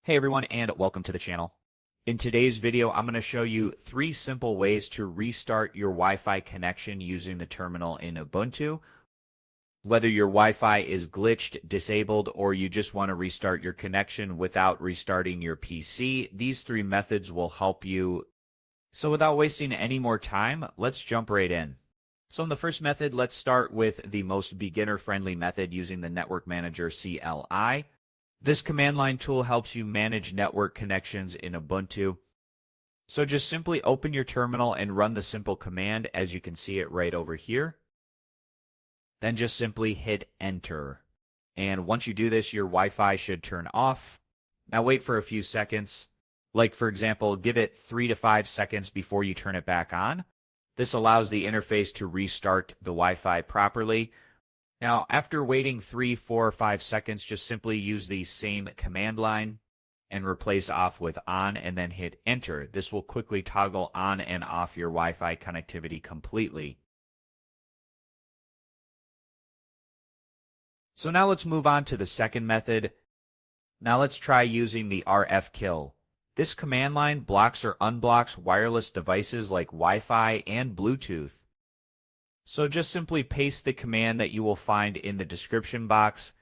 Hey everyone, and welcome to the channel. In today's video, I'm going to show you 3 simple ways to restart your Wi-Fi connection using the terminal in Ubuntu. Whether your Wi-Fi is glitched, disabled, or you just want to restart your connection without restarting your PC, these 3 methods will help you. So without wasting any more time, let's jump right in. So in the first method, let's start with the most beginner-friendly method using the Network Manager CLI. This command line tool helps you manage network connections in Ubuntu. So just simply open your terminal and run the simple command as you can see it right over here. Then just simply hit enter. And once you do this, your Wi-Fi should turn off. Now wait for a few seconds. Like for example, give it 3 to 5 seconds before you turn it back on. This allows the interface to restart the Wi-Fi properly. Now, after waiting 3, 4, or 5 seconds, just simply use the same command line and replace off with on and then hit enter. This will quickly toggle on and off your Wi-Fi connectivity completely. So now let's move on to the second method. Now let's try using the rfkill. This command line blocks or unblocks wireless devices like Wi-Fi and Bluetooth. So just simply paste the command that you will find in the description box,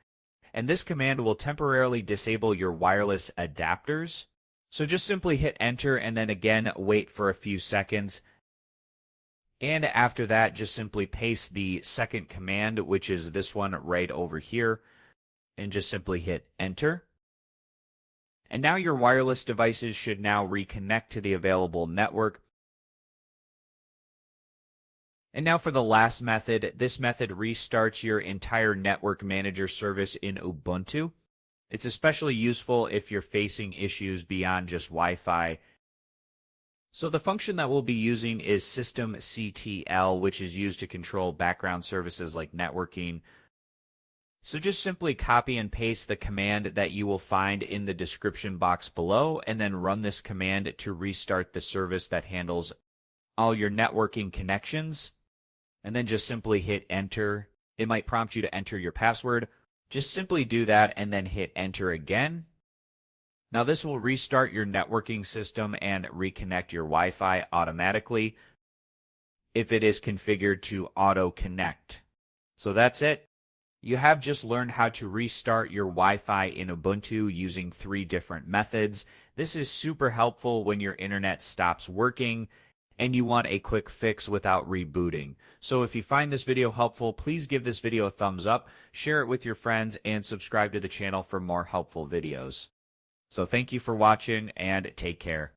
and this command will temporarily disable your wireless adapters. So just simply hit enter and then again wait for a few seconds. And after that, just simply paste the second command, which is this one right over here, and just simply hit enter. And now your wireless devices should now reconnect to the available network. And now for the last method, this method restarts your entire Network Manager service in Ubuntu. It's especially useful if you're facing issues beyond just Wi-Fi. So the function that we'll be using is Systemctl, which is used to control background services like networking. So just simply copy and paste the command that you will find in the description box below, and then run this command to restart the service that handles all your networking connections. And then just simply hit enter. It might prompt you to enter your password. Just simply do that and then hit enter again. Now this will restart your networking system and reconnect your Wi-Fi automatically if it is configured to auto connect. So that's it. You have just learned how to restart your Wi-Fi in Ubuntu using 3 different methods. This is super helpful when your internet stops working and you want a quick fix without rebooting. So if you find this video helpful, please give this video a thumbs up, share it with your friends, and subscribe to the channel for more helpful videos. So thank you for watching, and take care.